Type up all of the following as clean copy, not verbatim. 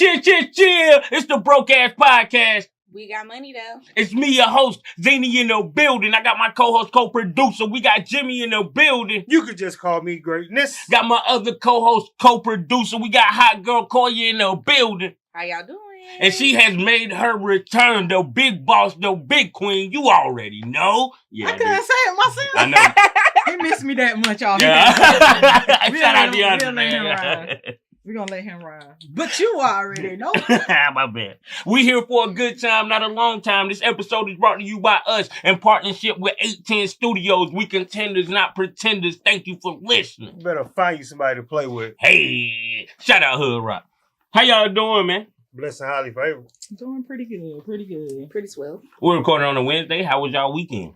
Chill. It's the Broke Ass Podcast. We got money, though. It's me, your host, Zany in the building. I got my co-host, co-producer. We got Jimmy in the building. You could just call me Greatness. Got my other co-host, co-producer. We got Hot Girl Koya in the building. How y'all doing? And she has made her return, the big boss, the big queen. You already know. Yeah, I couldn't say it myself. I know. He missed me that much, y'all. Yeah. Shout out DeAndre, man. We're going to let him ride. But you already know. My bad. We here for a good time, not a long time. This episode is brought to you by us in partnership with 810 Studios. We contenders, not pretenders. Thank you for listening. You better find you somebody to play with. Hey, shout out Hood Rock. How y'all doing, man? Blessed and highly favored. Doing pretty good. Pretty swell. We're recording on a Wednesday. How was y'all weekend?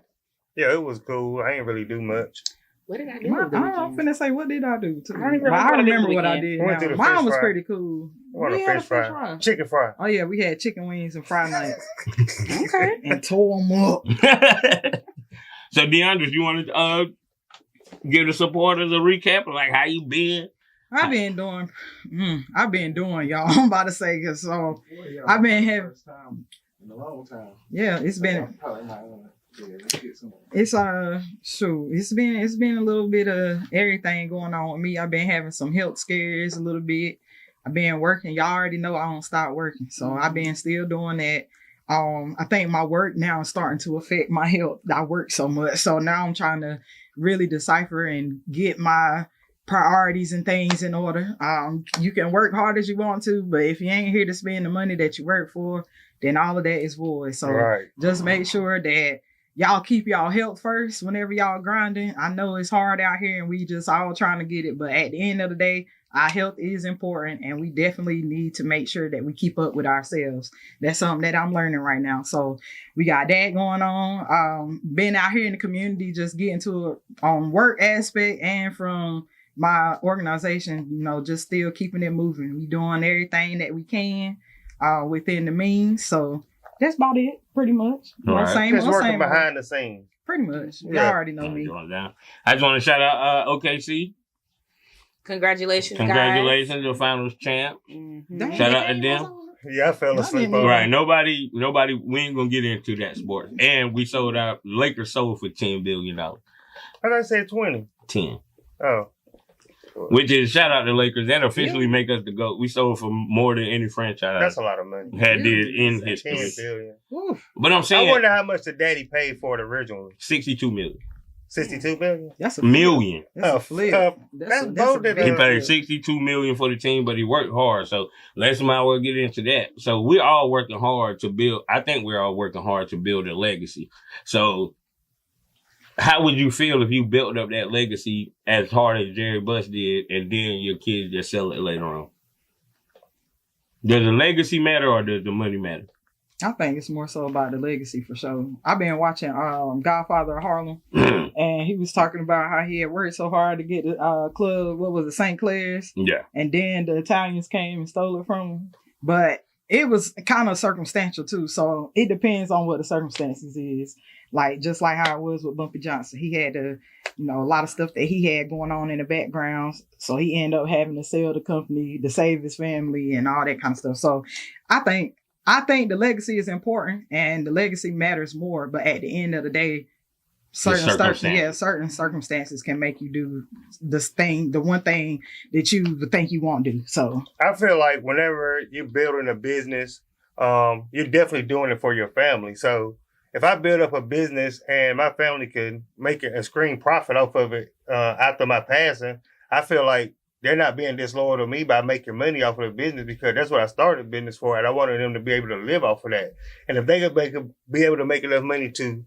Yeah, it was cool. I ain't really do much. What did I do? I'm finna say, what did I do? I remember what I did. Mine was pretty cool. We had a fish fry. Chicken fry. Oh, yeah, we had chicken wings and fry nights. Okay. And tore them up. So, DeAndris, you want to give the supporters a recap of like how you been? I've been doing, y'all. I'm about to say, because I've been having in a long time. Yeah, it's been. It's it's been a little bit of everything going on with me. I've been having some health scares a little bit. I've been working. Y'all already know I don't stop working, so I've been still doing that. I think my work now is starting to affect my health. I work so much, so now I'm trying to really decipher and get my priorities and things in order. You can work hard as you want to, but if you ain't here to spend the money that you work for, then all of that is void. So Just make sure that y'all keep y'all health first whenever y'all grinding. I know it's hard out here and we just all trying to get it, but at the end of the day, our health is important and we definitely need to make sure that we keep up with ourselves. That's something that I'm learning right now. So we got that going on. Been out here in the community, just getting to on work aspect and from my organization, just still keeping it moving. We doing everything that we can within the means. So that's about it, pretty much. Right. Just working behind the scenes. Pretty much. Y'all already know me. I just want to shout out OKC. Congratulations, guys. The finals champ. Mm-hmm. Shout out to them. Yeah, I fell asleep on right. Nobody, we ain't going to get into that sport. And we sold out, Lakers sold for $10 billion. How did I say 20? 10. Oh. Which is shout out to Lakers. That officially make us the GOAT. We sold for more than any franchise. That's a lot of money. Did in history. 10 billion. But I'm saying, I wonder how much the daddy paid for it originally. 62 million. 62 billion? That's a million. That's a flip. That's voted. He paid 62 million for the team, but he worked hard. So let's might well get into that. So we're all working hard to build. I think we're all working hard to build a legacy. So how would you feel if you built up that legacy as hard as Jerry Buss did, and then your kids just sell it later on? Does the legacy matter or does the money matter? I think it's more so about the legacy for sure. I've been watching Godfather of Harlem, and he was talking about how he had worked so hard to get the club, what was it, St. Clair's? Yeah. And then the Italians came and stole it from him. But it was kind of circumstantial too, so it depends on what the circumstances is. Like, just like how it was with Bumpy Johnson. He had a lot of stuff that he had going on in the background. So he ended up having to sell the company to save his family and all that kind of stuff. So I think the legacy is important and the legacy matters more. But at the end of the day, certain circumstances can make you do the one thing that you think you won't do. So I feel like whenever you're building a business, you're definitely doing it for your family. So if I build up a business and my family can make a screen profit off of it after my passing, I feel like they're not being disloyal to me by making money off of the business, because that's what I started business for, and I wanted them to be able to live off of that. And if they could be able to make enough money to,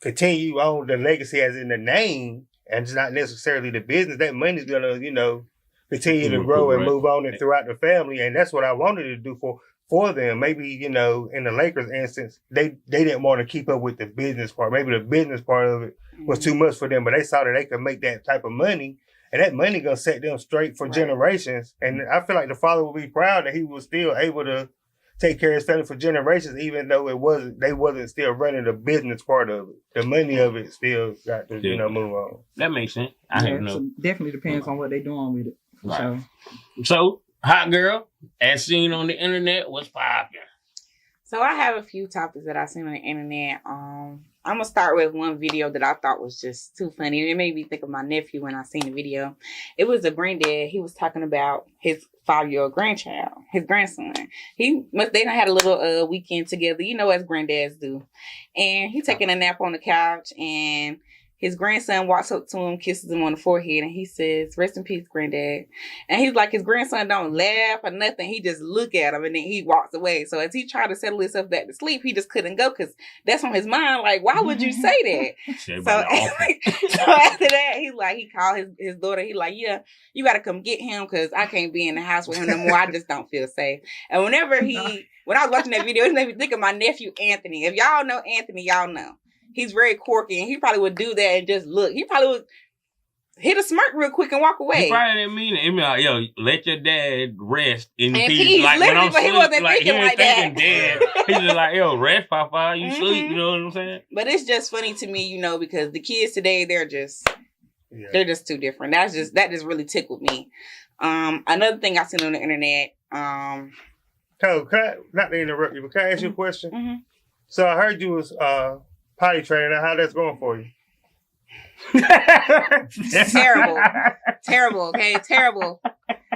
continue on the legacy as in the name and it's not necessarily the business, that money's gonna, continue to grow and move on and throughout the family. And that's what I wanted to do for them. Maybe, in the Lakers instance, they didn't want to keep up with the business part. Maybe the business part of it was too much for them, but they saw that they could make that type of money, and that money gonna set them straight for generations. And I feel like the father will be proud that he was still able to take care of his family for generations, even though they wasn't still running the business part of it. The money of it still got to, move on. That makes sense. So definitely depends on what they're doing with it. For sure. So Hot girl, as seen on the internet, what's popping? So I have a few topics that I've seen on the internet. I'm gonna start with one video that I thought was just too funny. It made me think of my nephew when I seen the video. It was a granddad. He was talking about his 5-year-old grandchild, his grandson. They done had a little weekend together, as granddads do. And he taking a nap on the couch, and his grandson walks up to him, kisses him on the forehead, and he says, "Rest in peace, granddad." And he's like, his grandson don't laugh or nothing. He just look at him, and then he walks away. So as he tried to settle himself back to sleep, he just couldn't go because that's on his mind. Like, why would you say that? So after that, he called his daughter. He like, "Yeah, you got to come get him because I can't be in the house with him no more. I just don't feel safe." And when I was watching that video, it made me think of my nephew, Anthony. If y'all know Anthony, y'all know. He's very quirky, and he probably would do that and just look. He probably would hit a smirk real quick and walk away. He probably didn't mean it. He mean like, yo, let your dad rest in and peace. Like when I'm but he wasn't like, thinking like that. Dad. He's just like, yo, rest, Papa. You sleep. You know what I'm saying? But it's just funny to me, because the kids today, they're just too different. That just really tickled me. Another thing I seen on the internet. So, not to interrupt you, but can I ask you a question? Mm-hmm. So I heard you was potty training. How that's going for you? Terrible, okay? Terrible.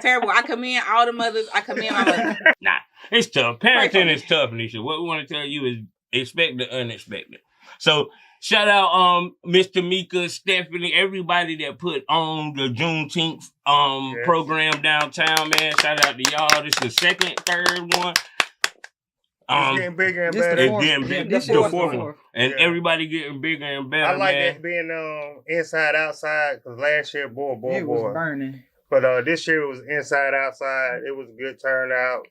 I commend all the mothers. I commend my mother. Nah, it's tough. Parenting is tough, Nisha. What we want to tell you is expect the unexpected. So shout out Miss Tamika, Stephanie, everybody that put on the Juneteenth program downtown, man. Shout out to y'all. This is the second, third one. It's getting bigger and better. It's getting bigger. This is the fourth one. And everybody getting bigger and better, I like man. that being inside, outside, because last year, boy. It was burning. But this year it was inside, outside. It was a good turnout.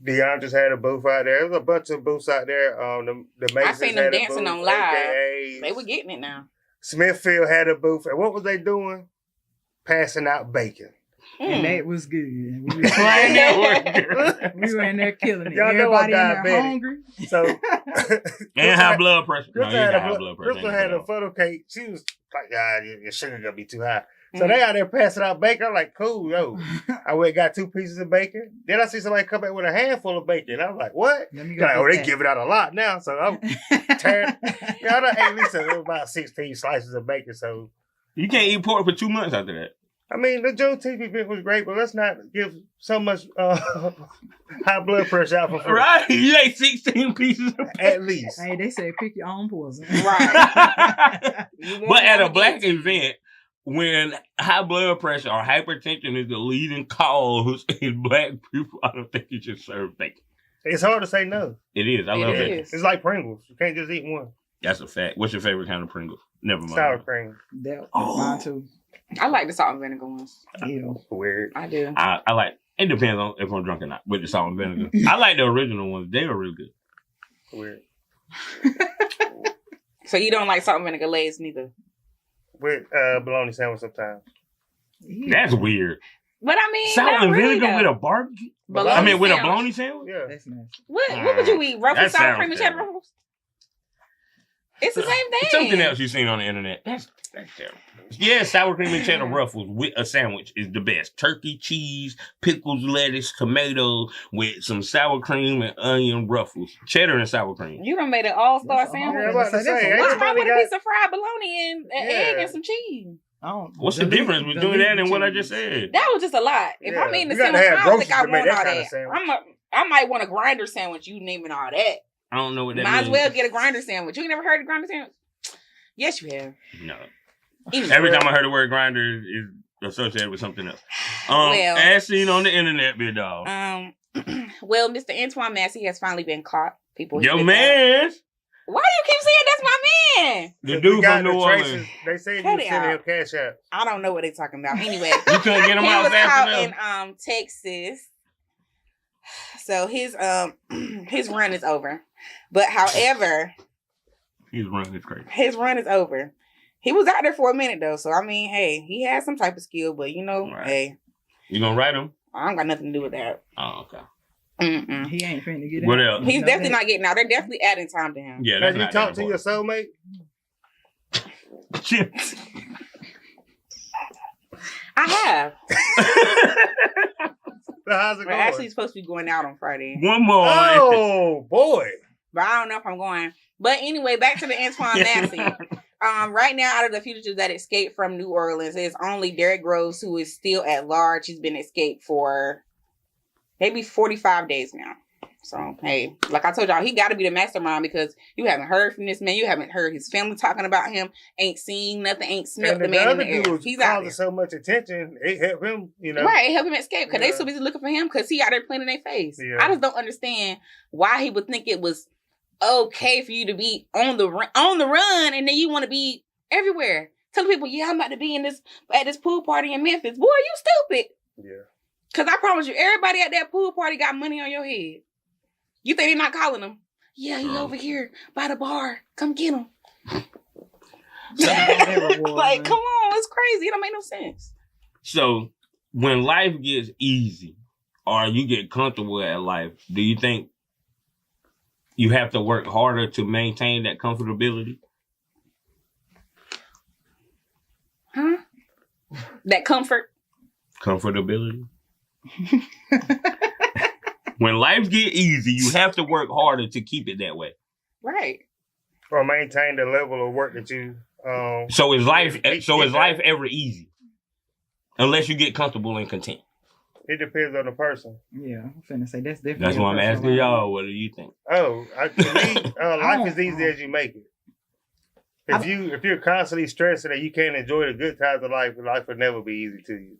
Diondris had a booth out there. There was a bunch of booths out there. The Masons I seen them had a dancing booth, on live. AKAs. They were getting it now. Smithfield had a booth. And what was they doing? Passing out bacon. And that was good. We were in there killing it. Y'all know I'm Everybody in there diabetic. hungry. So And high blood pressure. Crystal had a funnel cake. She was like, your sugar gonna be too high. So they out there passing out bacon. I'm like, cool, yo. I went and got 2 pieces of bacon. Then I see somebody come back with a handful of bacon. I was like, what? They give it out a lot now. So I'm tearing. I done ate at least about 16 slices of bacon. So you can't eat pork for 2 months after that. I mean, the Juneteenth event was great, but let's not give so much high blood pressure out for free. Right, you ate 16 pieces of at least. Hey, they say pick your own poison. Right. But at a black event, when high blood pressure or hypertension is the leading cause in black people, I don't think you should serve bacon. It's hard to say no. It is. I love bacon. It's like Pringles. You can't just eat one. That's a fact. What's your favorite kind of Pringles? Never mind. Sour cream. That's mine too. I like the salt and vinegar ones. Ew. Weird. I do. I like. It depends on if I'm drunk or not with the salt and vinegar. I like the original ones. They were really good. Weird. So you don't like salt and vinegar Lay's neither? With bologna sandwich sometimes. That's weird. But I mean, salt and really vinegar though. with a barbecue. With a bologna sandwich. Yeah. That's nice. What would you eat? Ruffles, sour cream, and cheddar terrible. ruffles? It's the same thing. Something else you've seen on the internet. That's terrible. Yeah, sour cream and cheddar ruffles with a sandwich is the best. Turkey, cheese, pickles, lettuce, tomatoes with some sour cream and onion ruffles. Cheddar and sour cream. You done made an all-star That's sandwich. Yeah, I'm about to say, What's wrong with a piece of fried bologna and an egg and some cheese? What's the difference between that and what I just said? That was just a lot. If I'm eating the You gotta sandwich, have I don't think I groceries to make want all that kind of that. sandwich. I might want a grinder sandwich. You naming all that. I don't know what that Might means. as well get a grinder sandwich. You ain't never heard of grinder sandwich? Yes, you have. No. Anyway. Every time I heard the word grinder is associated with something else. Well. As seen on the internet, big dog. Well, Mr. Antoine Massey has finally been caught. People. Yo, man. Why do you keep saying that's my man? The dude from New Orleans. Traces, they say you Cut it sending him out. cash out. I don't know what they're talking about. Anyway, You couldn't get him he out was fast caught enough. in Texas. So his run is over. But however, His run is crazy. his run is over. He was out there for a minute though. So I mean, hey, he has some type of skill, but Right. hey, You gonna write him? I don't got nothing to do with that. Oh, okay. Mm-mm. He ain't finna get What out. else? He's definitely not getting out. They're definitely adding time to him. Yeah, Have that's you not talked that to your soulmate? important. I have. So how's it We're going? actually supposed to be going out on Friday. One more. Oh boy. But I don't know if I'm going. But anyway, back to the Antoine Massey. Right now, out of the fugitives that escaped from New Orleans, it's only Derrick Groves who is still at large. He's been escaped for maybe 45 days now. So, hey, like I told y'all, he got to be the mastermind because you haven't heard from this man. You haven't heard his family talking about him. Ain't seen nothing. Ain't smelled the man in the air. He's out there. So much attention. It helped him, Right, it helped him escape because they so busy looking for him because he out there playing in their face. Yeah. I just don't understand why he would think it was okay for you to be on the run and then you want to be everywhere. Telling people, yeah, I'm about to be at this pool party in Memphis. Boy, you stupid. Yeah. Because I promise you, everybody at that pool party got money on your head. You think they're not calling him? Yeah, he over here by the bar. Come get him. Like, come on, it's crazy. It don't make no sense. So, when life gets easy or you get comfortable at life, do you think you have to work harder to maintain that comfortability? Huh? That comfort? Comfortability? When life get easy, you have to work harder to keep it that way. Right. Or maintain the level of work that you So is life ever easy? Unless you get comfortable and content. It depends on the person. Yeah, I'm finna say that's different. That's why I'm asking y'all, what do you think? To me, life is easy as you make it. If you're constantly stressing that you can't enjoy the good times of life will never be easy to you.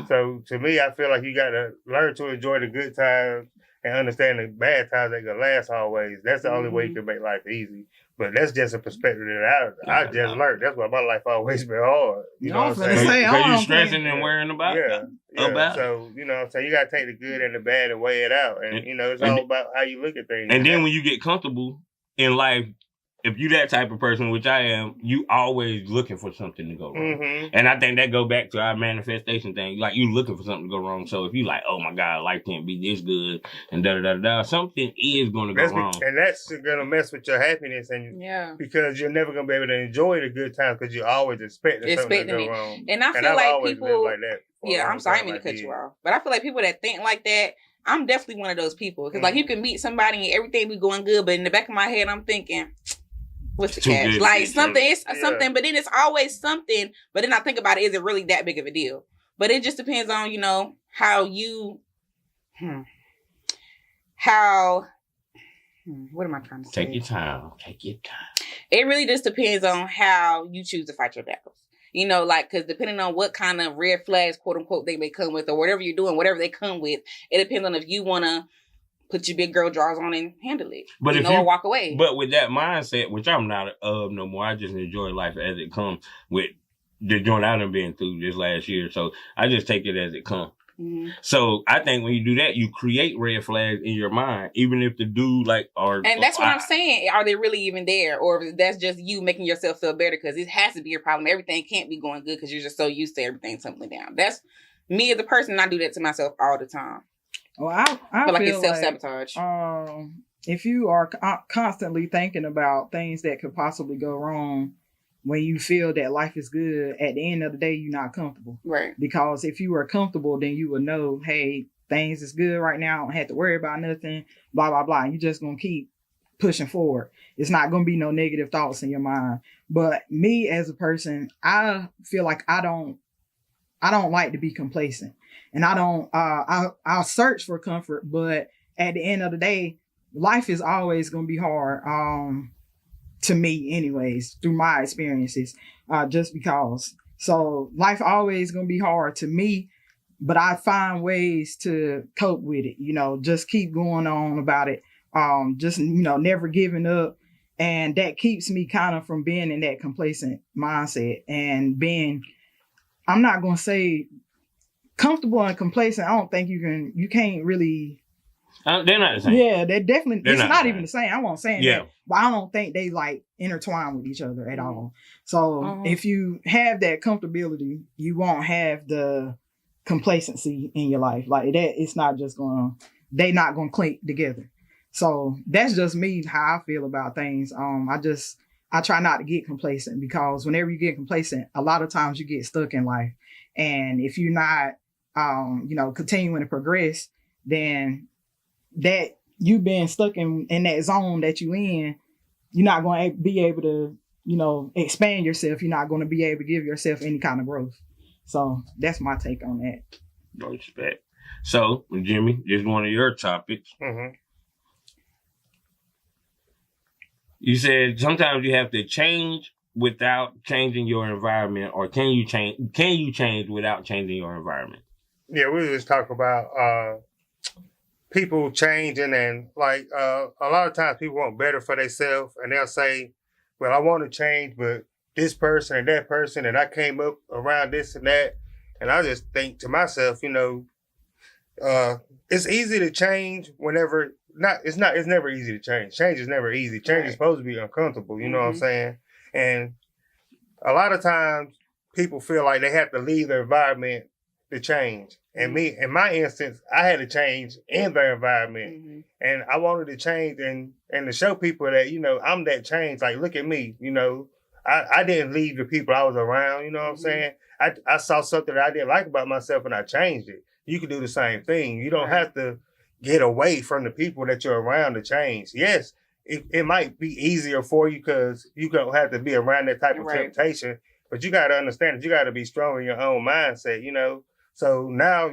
So to me, I feel like you got to learn to enjoy the good times and understand the bad times ain't gonna last always. That's the only way you can make life easy. But that's just a perspective that I just learned. That's why my life always been hard. You know what I'm saying? Because you stressing and worrying about it. Yeah. So, you know what I'm saying? You got to take the good and the bad and weigh it out. And it's all about how you look at things. And then when you get comfortable in life, if you that type of person, which I am, you always looking for something to go wrong. Mm-hmm. And I think that go back to our manifestation thing. Like, you looking for something to go wrong. So if you like, oh my God, life can't be this good and da-da-da-da, something is going to go wrong. And that's going to mess with your happiness. Because you're never going to be able to enjoy the good times because you're always expecting something to go wrong. And I feel like people... Like that I'm sorry, I didn't mean to cut you off. But I feel like people that think like that, I'm definitely one of those people. Because like you can meet somebody and everything be going good, but in the back of my head, I'm thinking... What's the catch? Like something, it's something, but then it's always something. But then I think about it, is it really that big of a deal? But it just depends on, how you, what am I trying to say? Take your time. It really just depends on how you choose to fight your battles. Because depending on what kind of red flags, quote unquote, they may come with or whatever you're doing, whatever they come with, it depends on if you want to put your big girl drawers on and handle it. But or walk away. But with that mindset, which I'm not of no more, I just enjoy life as it comes with the joint I done been through this last year. So I just take it as it comes. Mm-hmm. So I think when you do that, you create red flags in your mind, even if the dude and that's what I'm saying. Are they really even there? Or that's just you making yourself feel better because it has to be a problem. Everything can't be going good because you're just so used to everything tumbling down. That's me as a person. I do that to myself all the time. Well, I feel like it's self-sabotage. If you are constantly thinking about things that could possibly go wrong when you feel that life is good, at the end of the day, you're not comfortable. Right. Because if you were comfortable, then you would know, hey, things is good right now. I don't have to worry about nothing, blah, blah, blah. And you're just going to keep pushing forward. It's not going to be no negative thoughts in your mind. But me as a person, I feel like I don't like to be complacent. And I'll search for comfort, but at the end of the day, life is always going to be hard, to me anyways, through my experiences, just because. So life always going to be hard to me, but I find ways to cope with it, just keep going on about it. Just, never giving up. And that keeps me kind of from being in that complacent mindset and being, I'm not going to say comfortable and complacent. I don't think you can't really. They're not the same. Yeah, they're definitely. It's not even the same. I won't say that, but I don't think they intertwine with each other at all. So if you have that comfortability, you won't have the complacency in your life like that. It's not just they're not gonna click together. So that's just me how I feel about things. I try not to get complacent because whenever you get complacent, a lot of times you get stuck in life. And if you're not, continuing to progress, then that you being stuck in that zone that you in, you're not going to be able to, expand yourself. You're not going to be able to give yourself any kind of growth. So that's my take on that. No respect. So, Jimmy, this is one of your topics. Mm-hmm. You said sometimes you have to change without changing your environment, or can you change without changing your environment? Yeah, we just talk about people changing, and like a lot of times people want better for themselves, and they'll say, well, I want to change, but this person and that person, and I came up around this and that. And I just think to myself, it's easy to change whenever, it's never easy to change. Change is never easy. Change is supposed to be uncomfortable, you know what I'm saying? And a lot of times people feel like they have to leave their environment to change. And me, in my instance, I had to change in their environment. Mm-hmm. And I wanted to change and to show people that, I'm that change. Like, look at me, I didn't leave the people I was around, you know what I'm saying? I saw something that I didn't like about myself and I changed it. You can do the same thing. You don't have to get away from the people that you're around to change. Yes, it might be easier for you because you don't have to be around that type of temptation, but you got to understand that you got to be strong in your own mindset, So now,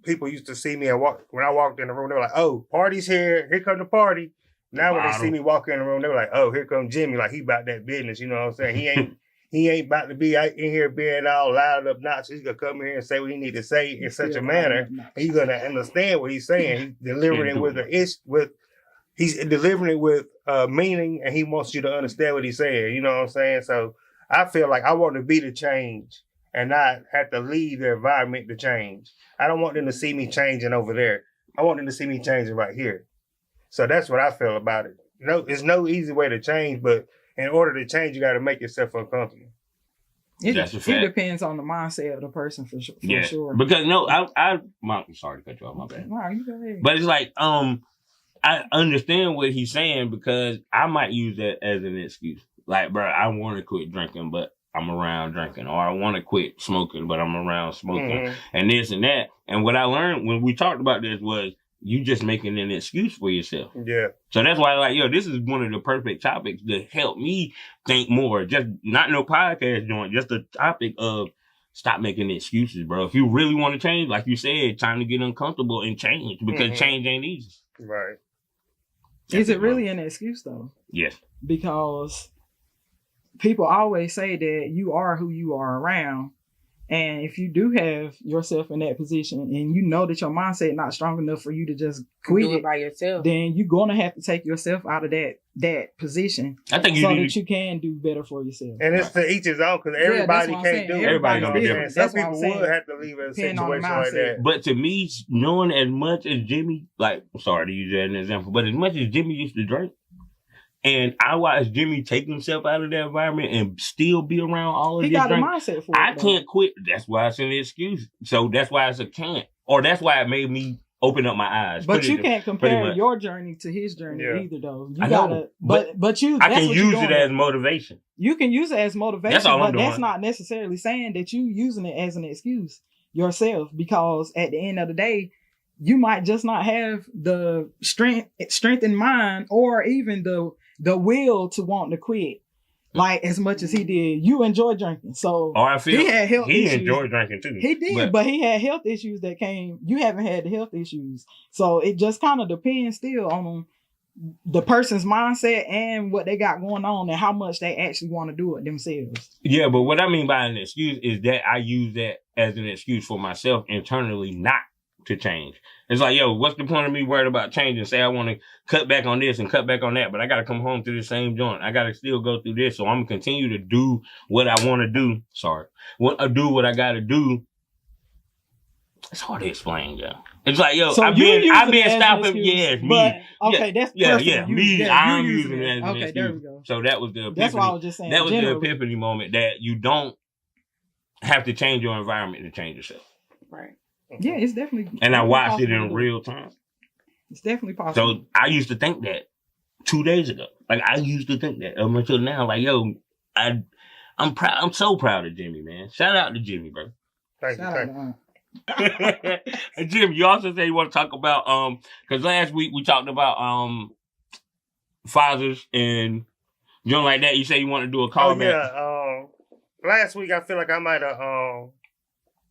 people used to see me when I walked in the room, they were like, oh, party's here come the party. Now when they see me walk in the room, they were like, oh, here comes Jimmy, like he about that business, you know what I'm saying? He ain't about to be out in here being all loud and obnoxious. He's gonna come in here and say what he need to say in such a manner. He's gonna understand what he's saying. He's delivering it with meaning, and he wants you to understand what he's saying. You know what I'm saying? So I feel like I want to be the change and not have to leave the environment to change. I don't want them to see me changing over there. I want them to see me changing right here. So that's what I feel about it. There's no easy way to change, but in order to change, you got to make yourself uncomfortable. It depends on the mindset of the person for sure. Because I'm sorry to cut you off, my bad. No, you go ahead. But it's like, I understand what he's saying because I might use that as an excuse. Like, bro, I want to quit drinking, but I'm around drinking, or I want to quit smoking, but I'm around smoking, and this and that. And what I learned when we talked about this was, you just making an excuse for yourself. Yeah. So that's why, this is one of the perfect topics to help me think more. Just not no podcast joint, just the topic of stop making excuses, bro. If you really want to change, like you said, time to get uncomfortable and change, because change ain't easy. Right. Is it really an excuse though? Yes. Because people always say that you are who you are around. And if you do have yourself in that position and you know that your mindset not strong enough for you to just quit do it by yourself, then you're going to have to take yourself out of that position. I think that you can do better for yourself. And it's to each his own, because everybody can't do it. Everybody gonna be different. Some people would have to leave a situation like that. But to me, knowing as much as Jimmy, I'm sorry to use that as an example, but as much as Jimmy used to drink, and I watched Jimmy take himself out of that environment and still be around all of this drink. He got a mindset for it. I can't quit. That's why it's an excuse. So that's why it's a can't. Or that's why it made me open up my eyes. But you can't compare your journey to his journey either, though. You I gotta, know, but you. I can use it as motivation. You can use it as motivation, that's all but I'm doing. That's not necessarily saying that you using it as an excuse yourself. Because at the end of the day, you might just not have the strength in mind, or even the will to want to quit, like as much as he did. You enjoy drinking, so I feel he had health issues. He enjoyed drinking too. He did, but he had health issues that came. You haven't had the health issues, so it just kind of depends still on the person's mindset and what they got going on and how much they actually want to do it themselves. Yeah, but what I mean by an excuse is that I use that as an excuse for myself internally not to change. It's like, what's the point of me worried about changing? Say I want to cut back on this and cut back on that, but I got to come home to the same joint. I got to still go through this, so I'm going to continue to do what I want to do. Do what I got to do. It's hard to explain, It's like, so I've been stopping. Yeah, but, okay, that's me. I'm using it as an excuse. There we go. So that was the epiphany. That's what I was just saying. That was the epiphany moment that you don't have to change your environment to change yourself. Right. Yeah, it's definitely. And I watched it in real time. It's definitely possible. So I used to think that 2 days ago. Like, I used to think that up until now. Like, I'm proud. I'm so proud of Jimmy, man. Shout out to Jimmy, bro. Thank you. Shout Thank out you. to Aunt. And Jim, you also say you want to talk about because last week we talked about fathers and something like that. You say you want to do a call back. Yeah. Last week I feel like I might have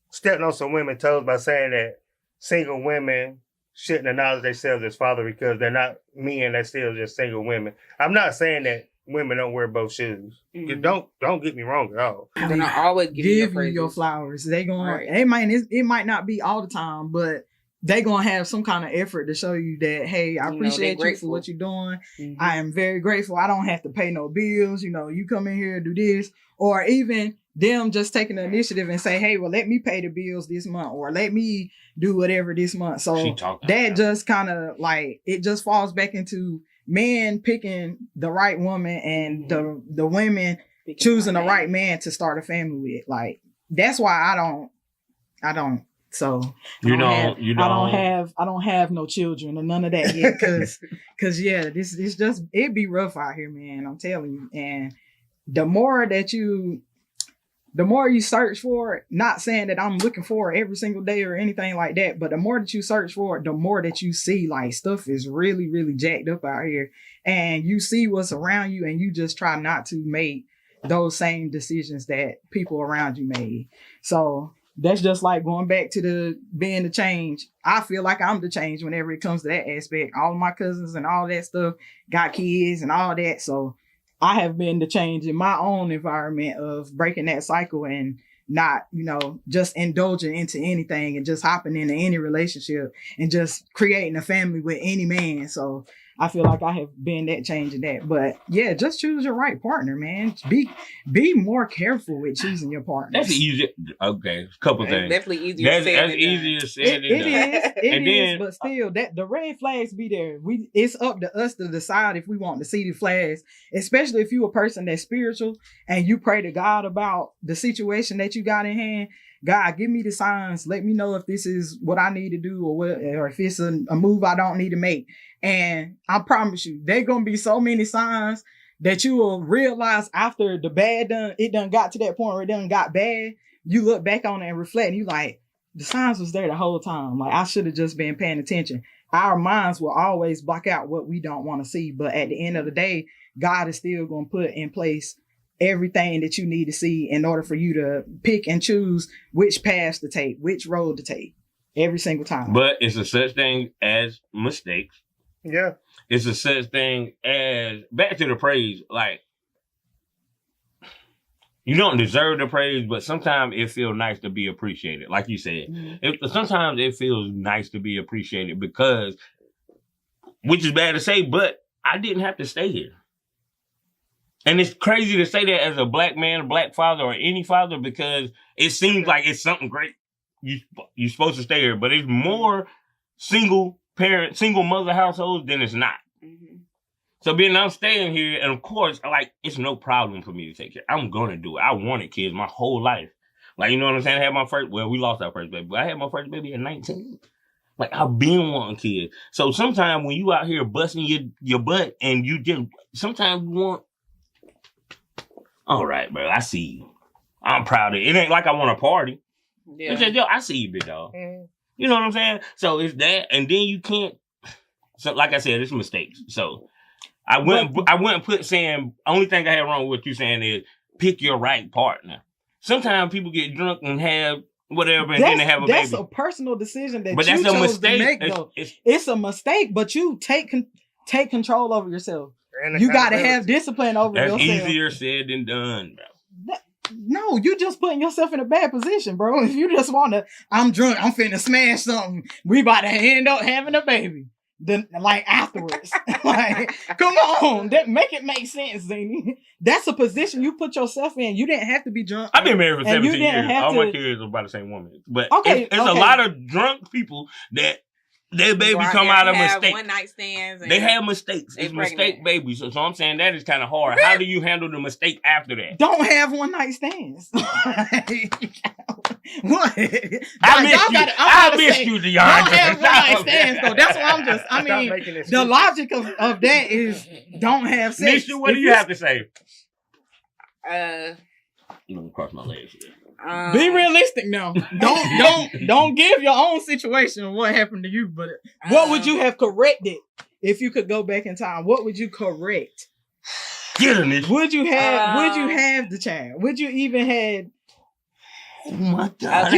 stepped on some women's toes by saying that single women shouldn't acknowledge themselves as father because they're not men. They're still just single women. I'm not saying that women don't wear both shoes. Mhm. Don't get me wrong at all. I'm gonna always give you your praises. flowers. They going Right. it might not be all the time, but they gonna have some kind of effort to show you that, hey, I You know, appreciate they you for grateful. what you're doing. Mhm. I am very grateful. I don't have to pay no bills. You know, you come in here, do this, or even them just taking the initiative and say, hey, well, let me pay the bills this month, or let me do whatever this month. So that just kind of like, it just falls back into men picking the right woman and the women choosing the right man to start a family with. Like, that's why I don't. So I don't have no children or none of that yet. Cause yeah, this just, it'd be rough out here, man. I'm telling you. And the more you search for it, not saying that I'm looking for it every single day or anything like that, but the more that you search for it, the more that you see like stuff is really, really jacked up out here, and you see what's around you, and you just try not to make those same decisions that people around you made. So that's just like going back to being the change. I feel like I'm the change whenever it comes to that aspect. All of my cousins and all that stuff got kids and all that. So I have been the change in my own environment of breaking that cycle and not, just indulging into anything and just hopping into any relationship and just creating a family with any man. So I feel like I have been that change in that. But yeah, just choose your right partner, man. Be more careful with choosing your partner. That's easy. Okay, couple things. Definitely easier said That's than easier done. said than done. It is, but still, that the red flags be there. It's up to us to decide if we want to see the flags, especially if you a person that's spiritual and you pray to God about the situation that you got in hand. God, give me the signs. Let me know if this is what I need to do or if it's a move I don't need to make. And I promise you, there gonna be so many signs that you will realize after the bad done got to that point where it done got bad. You look back on it and reflect, and you like, the signs was there the whole time. Like, I should have just been paying attention. Our minds will always block out what we don't want to see, but at the end of the day, God is still gonna put in place everything that you need to see in order for you to pick and choose which path to take, which road to take every single time. But it's a such thing as mistakes. Yeah. It's a such thing as, back to the praise, like, you don't deserve the praise, but sometimes it feels nice to be appreciated. Like you said, sometimes it feels nice to be appreciated because, which is bad to say, but I didn't have to stay here. And it's crazy to say that as a black man, a black father, or any father, because it seems like it's something great. You're supposed to stay here, but it's more single parent, single mother households than it's not. Mm-hmm. So being I'm staying here, and of course, like, it's no problem for me to take care. I'm gonna do it. I wanted kids my whole life. Like, you know what I'm saying? I had my first, we lost our first baby, but I had my first baby at 19. Like, I've been wanting kids. So sometimes when you out here busting your butt and you just, sometimes you want, all right, bro, I see you. I'm proud of it. It ain't like I want to party. Yeah. It's just, yo, I see you, big dog. You know what I'm saying? So it's that, and then you can't, so like I said, it's mistakes. So I wouldn't put saying, only thing I had wrong with what you saying is pick your right partner. Sometimes people get drunk and have whatever, and then they have a baby. That's a personal decision that but you that's a chose mistake. to make, though. It's a mistake, but you take control over yourself. And You got to have discipline over That's yourself. easier said than done, bro. No, you just putting yourself in a bad position, bro. If you just want to, I'm drunk, I'm finna smash something, we about to end up having a baby. Then, like, afterwards. Like, come on. Make it make sense, Zany. That's a position you put yourself in. You didn't have to be drunk. I've been married for 17 years. All my to... kids are by the same woman. But okay, it's a lot of drunk people that their baby come out of mistakes. One night stands. They have mistakes. It's mistake babies. So I'm saying that is kind of hard. How do you handle the mistake after that? Don't have one night stands. What? I miss you, Deondris. Don't have one night stands, though. That's what I'm just, I mean, the logic of that is don't have sex. Nisha, what do you have to say? I'm gonna cross my legs here. Be realistic now. Don't give your own situation of what happened to you. But what would you have corrected if you could go back in time? What would you correct? Get him, Nick. Would you have the child? Would you even had? Oh my God.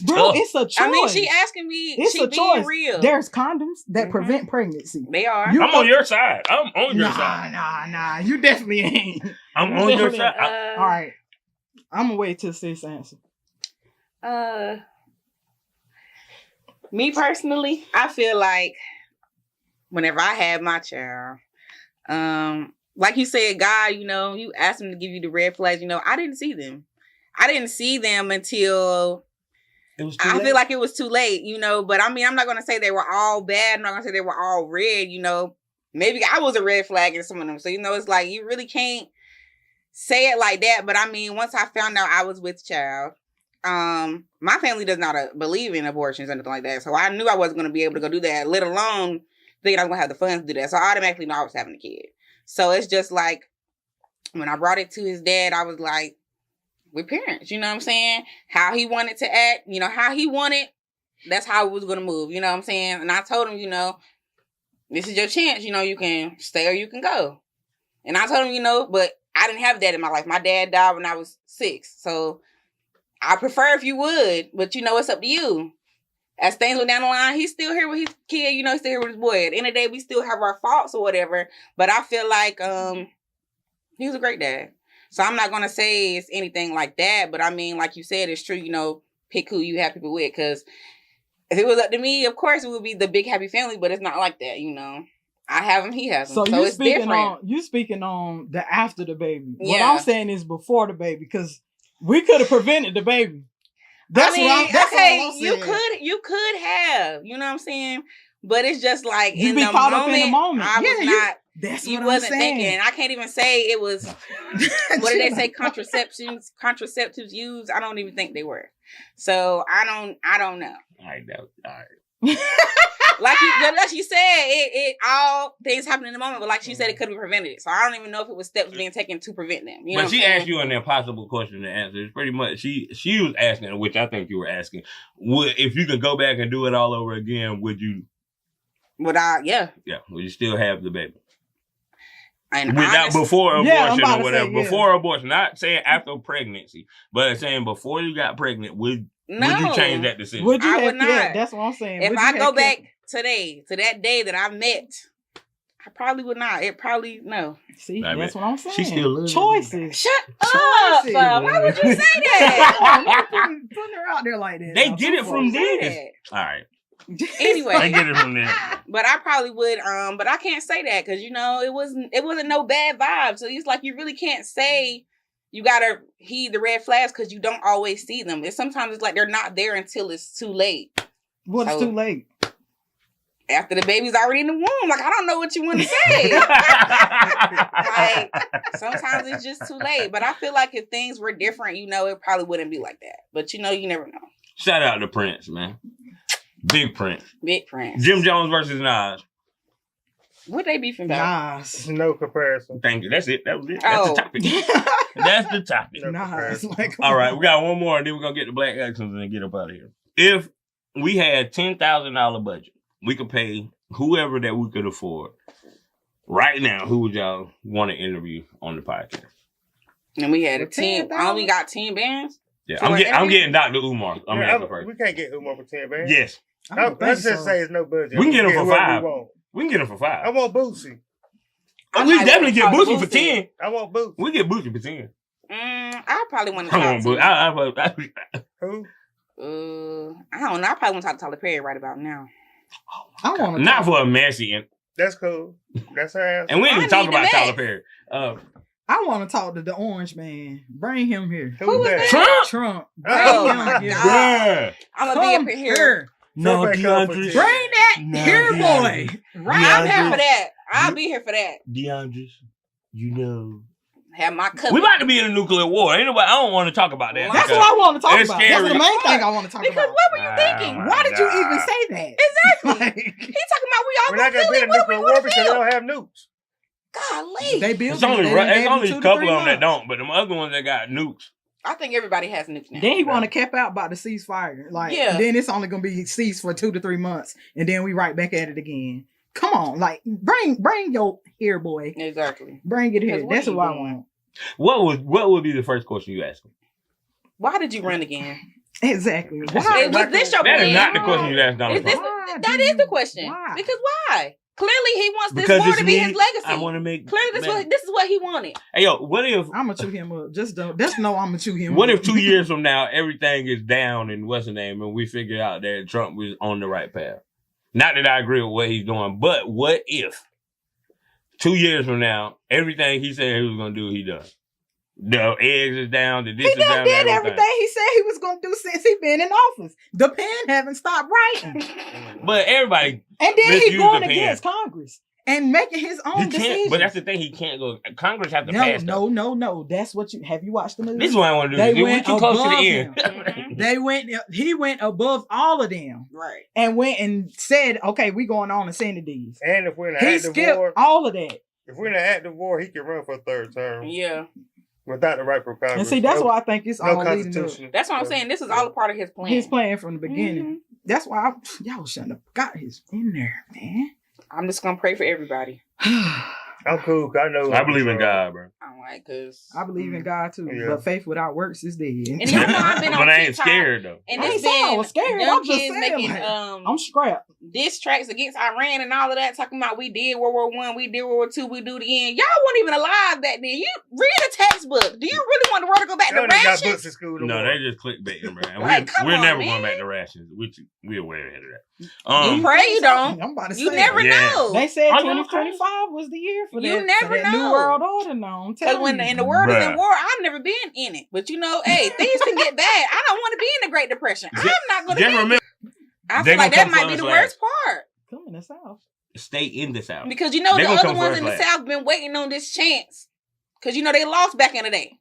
Bro, it's a choice. I mean, she asking me. It's she a being choice. real. There's condoms that prevent pregnancy. They are. I'm on your side. I'm on your side. Nah. You definitely ain't. I'm on your side. All right. I'm gonna wait till sis answer. Me personally, I feel like whenever I had my child, like you said, God, you asked him to give you the red flags. I didn't see them. I didn't see them until I feel like it was too late, But I mean, I'm not gonna say they were all bad. I'm not gonna say they were all red. Maybe I was a red flag in some of them. So it's like you really can't say it like that. But I mean, once I found out I was with child, my family does not believe in abortions or anything like that. So I knew I wasn't gonna be able to go do that, let alone thinking I was gonna have the funds to do that. So I automatically knew I was having a kid. So it's just like when I brought it to his dad, I was like, we're parents, you know what I'm saying? How he wanted to act, how he wanted, that's how it was going to move, you know what I'm saying? And I told him, this is your chance, you can stay or you can go. And I told him, but I didn't have that in my life. My dad died when I was 6. So I prefer if you would, but it's up to you. As things went down the line, he's still here with his kid, he's still here with his boy. At the end of the day, we still have our faults or whatever. But I feel like he was a great dad. So I'm not going to say it's anything like that. But I mean, like you said, it's true, pick who you have people with. Because if it was up to me, of course, it would be the big happy family. But it's not like that, I have him, he has him. So it's different. You speaking on the after the baby. Yeah. What I'm saying is before the baby. Because we could have prevented the baby. That's what I'm saying. You could have. You know what I'm saying? But it's just like you be caught up in the moment. I was not. That's you what wasn't I'm saying. thinking. I can't even say it was. What did they say? Contraceptives used. I don't even think they were. So I don't know. I know. All right. Like you said, it all things happen in the moment. But like she said, it could have prevented it. So I don't even know if it was steps being taken to prevent them. You know but she asked you an impossible question to answer. It's pretty much she was asking, which I think you were asking, if you could go back and do it all over again, would you? Would I? Yeah. Yeah. Would you still have the baby? And before abortion or whatever. Say, yeah. Before abortion. Not saying after pregnancy, but saying before you got pregnant, would you change that decision? I would not. Yeah, that's what I'm saying. If I go back today, to that day that I met, I probably would not. It probably, no. See, that's what I'm saying. She still loves choices. Shut up. Why would you say that? Putting her out there like that. They get it from this. All right. Anyway, I get it from there. But I probably would, but I can't say that because it wasn't no bad vibe. So it's like you really can't say you gotta heed the red flags because you don't always see them. Sometimes it's like they're not there until it's too late. What's too late? After the baby's already in the womb. Like I don't know what you want to say. Like sometimes it's just too late. But I feel like if things were different, it probably wouldn't be like that. But you never know. Shout out to Prince, man. Big Prince. Jim Jones versus Nas. What they beefing about? Nas. No comparison. Thank you. That's it. That was it. That's the topic. That's the topic. No Nas. All right. We got one more and then we're going to get the Black Accents and get up out of here. If we had $10,000 budget, we could pay whoever that we could afford. Right now, who would y'all want to interview on the podcast? And we had a 10. I only got 10 bands. Yeah, I'm getting Dr. Umar. We can't get Umar for 10 bands. Yes. Let's just say it's no budget. We can get him for 5. We can get him for 5. I want Boosie. We definitely get Boosie for 10. I want Boosie. We get Boosie for 10. I probably want to Come on, Boosie. Who? I don't know. I probably want to talk to Tyler Perry right about now. I want to not for a messy. That's cool. That's her answer. And we didn't talk about Tyler Perry. I want to talk to the Orange Man. Bring him here. Who's that? Trump. Oh my God. Yeah. I'm going to be up in here. No, DeAndre. Bring that here, boy. I'm here for that. I'll be here for that. DeAndre, have my cousin. We about to be in a nuclear war. Anyway, I don't want to talk about that. That's what I want to talk about. Scary. That's the main thing I want to talk about. Because what were you thinking? Why did you even say that? Exactly. He's talking about we're not going to be in a nuclear war because they don't have nukes. Golly. They built it's only a couple of them that don't, but them other ones that got nukes. I think everybody has nukes now. Then he want to cap out about the ceasefire. Like, then it's only going to be ceased for 2 to 3 months. And then we right back at it again. Come on. Like, bring your here, boy. Exactly. Bring it here. That's what I want. What would be the first question you ask him? Why did you run again? Exactly. Why? Was this your That plan? is not the question you asked Donald Trump. That is the question. Why? Because why? Clearly, he wants this Because war it's to be me. his legacy. I want to make. Clearly, this is what he wanted. Hey, yo, what if? I'm going to chew him up. Just know I'm going to chew him What up. if 2 years from now everything is down and what's the name, and we figure out that Trump was on the right path? Not that I agree with what he's doing, but what if 2 years from now everything he said he was going to do, he does? The eggs is down, the this He is down. done did everything he said he was going to do since he been in office. The pen haven't stopped writing. But everybody, And then let's he use going the pen. against Congress and making his he own can't. decisions. But that's the thing, he can't go. Congress have to pass. No. That's what have you watched the movie? This is what I want to do. They We're went too close to above the end. He went above all of them. Right. And went and said, okay, we going on to Senate these. And if we're in an He active skipped war, all of that. if we're in an active war, he can run for a third term. Yeah. Without the right for Congress. And see, that's why I think it's no all leading up. constitution. That's what I'm saying. This is all a part of his plan. His plan from the beginning. Mhm. That's why y'all shouldn't have got his in there, man. I'm just gonna pray for everybody. I'm cool. 'Cause I know. I believe in God, bro. I'm like, cause I believe in God too, Yeah. but faith without works is dead. And y'all know I've been on But I ain't TikTok, scared though. and I ain't it's saying I been was scared. young I'm just kids saying, making like, um I'm scrapped. diss tracks against Iran and all of that, talking about we did World War I, we did World War II, we do it again. Y'all weren't even alive back then. You read a textbook. Do you really want the world to go back to They got rations? books in school. No, they just clickbaiting, bro. And Like, come we're on, never man. going back to rations. We're way ahead of that. You pray you don't. I'm about to say You never Yeah. know. They said I know. 2025 was the year for You that. never for that know. New World Order. No, I'm Because telling when you. and the world is in Bruh. war, I've never been in it. But you know, hey, things can get bad. I don't want to be in the Great Depression. I'm not going to Just be. remember, I they feel like gonna that come might for be us the last. worst part. Come in the South. stay in the South. Because you know They the gonna other come ones for in the us last. South been waiting on this chance. Because you know they lost back in the day.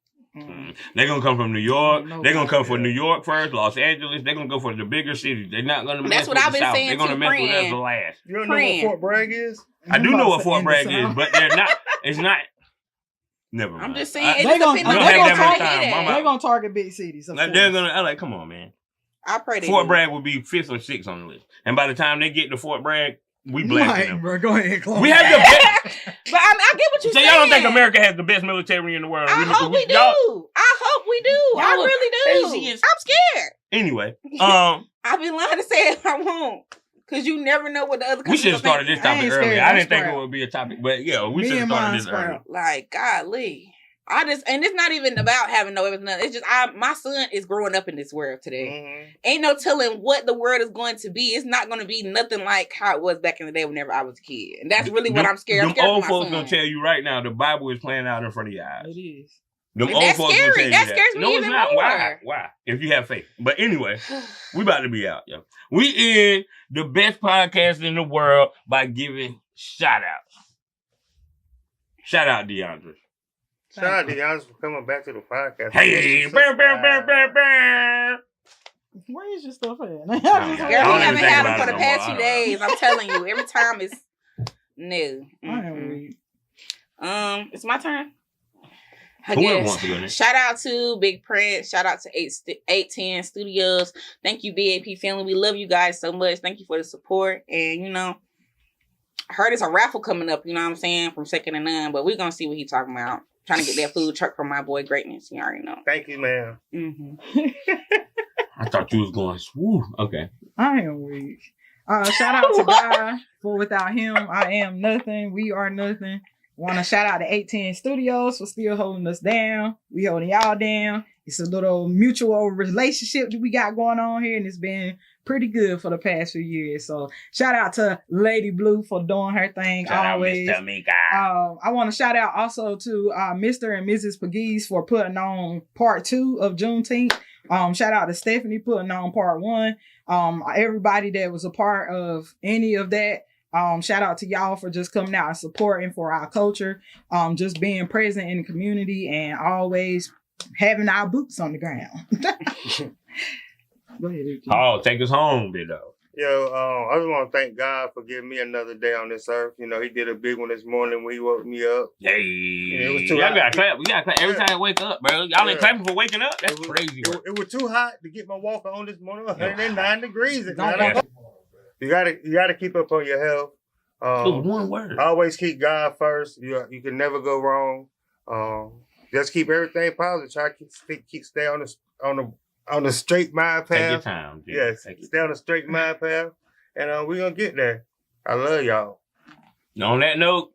They're going to come from New York. No, They're going to come yeah. for New York first, Los Angeles. They're going to go for the bigger cities. They're not going to mess That's what with I've the been South. saying They're going to too, mess with us friend. the last. You don't know Friend. what Fort Bragg is? I do know what Fort In the Bragg South. is, but they're not. It's not. Never mind. I'm just saying, I- it They just gonna- depends on we don't what have you're that much trying to time. hit at. Mama. They're going to target big cities. Of Like, course. they're going to, I'm like, come on, man. I pray they Fort do. Bragg will be 5th or 6th on the list. And by the time they get to Fort Bragg, we blasting Right, them. bro. Go ahead, close. We have the best. But I get what you're So saying. y'all don't think America has the best military in the world? I hope we do. y'all- I hope we do. I Y'all really do. crazy as- I'm scared. Anyway, I've been lying to say it, I won't. Because you never know what the other we should countries have started this are thinking. topic I ain't earlier. scared. I I'm didn't think it scared. would be a topic, but yeah, we Me should have and started mine this earlier. squirrel. Like, golly. And it's not even about having no weapons. It's just, my son is growing up in this world today. Mm-hmm. Ain't no telling what the world is going to be. It's not going to be nothing like how it was back in the day whenever I was a kid. And that's really what I'm scared. I'm Them scared old for my folks son. gonna tell you right now, the Bible is playing out in front of your eyes. It is. Them And old that's folks scary. gonna tell you That that. scares me No, it's even not. more. Why? If you have faith. But anyway, we about to be out, yo. We in the best podcast in the world by giving shout outs. Shout out Diondris. Shout out to y'all for coming back to the podcast. Hey, bam, bam, bam, bam, bam. Where is your stuff at? Girl, we I don't haven't even think had them about for it the no past more. few days. I'm telling you, every time it's new. I am weak. It's my turn. I Whoever guess. wants to go next. Shout out to Big Prince. Shout out to 810 Studios. Thank you, BAP family. We love you guys so much. Thank you for the support. And you know, I heard it's a raffle coming up. You know what I'm saying, from Second and None. But we're gonna see what he's talking about. Trying to get that food truck from my boy Greatness. You already know. Thank you, ma'am. Mm-hmm. I thought you was going, woo. Okay. I am weak. Shout out to God, for without him, I am nothing. We are nothing. Want to shout out to 810 Studios for still holding us down. We holding y'all down. It's a little mutual relationship that we got going on here, and it's been pretty good for the past few years. So shout out to Lady Blue for doing her thing Shout always. out Mr. Mika. I want to shout out also to Mr. and Mrs. Pegues for putting on part 2 of Juneteenth. Shout out to Stephanie putting on part 1. Everybody that was a part of any of that. Shout out to y'all for just coming out and supporting for our culture. Just being present in the community and always having our boots on the ground. Go ahead. Oh, take us home, bit though. I just want to thank God for giving me another day on this earth. You know, he did a big one this morning when he woke me up. Hey, it was too y'all hot. gotta clap. We gotta clap every time I wake up, bro. Y'all ain't clapping for waking up. That's crazy. It was too hot to get my walker on this morning. 109 degrees. Don't You gotta keep up on your health. One word. Always keep God first. You can never go wrong. Just keep everything positive. Try to stay on the straight mind path. Take your time. Dude. Yes, stay on the straight mind path, and we're gonna get there. I love y'all. On that note,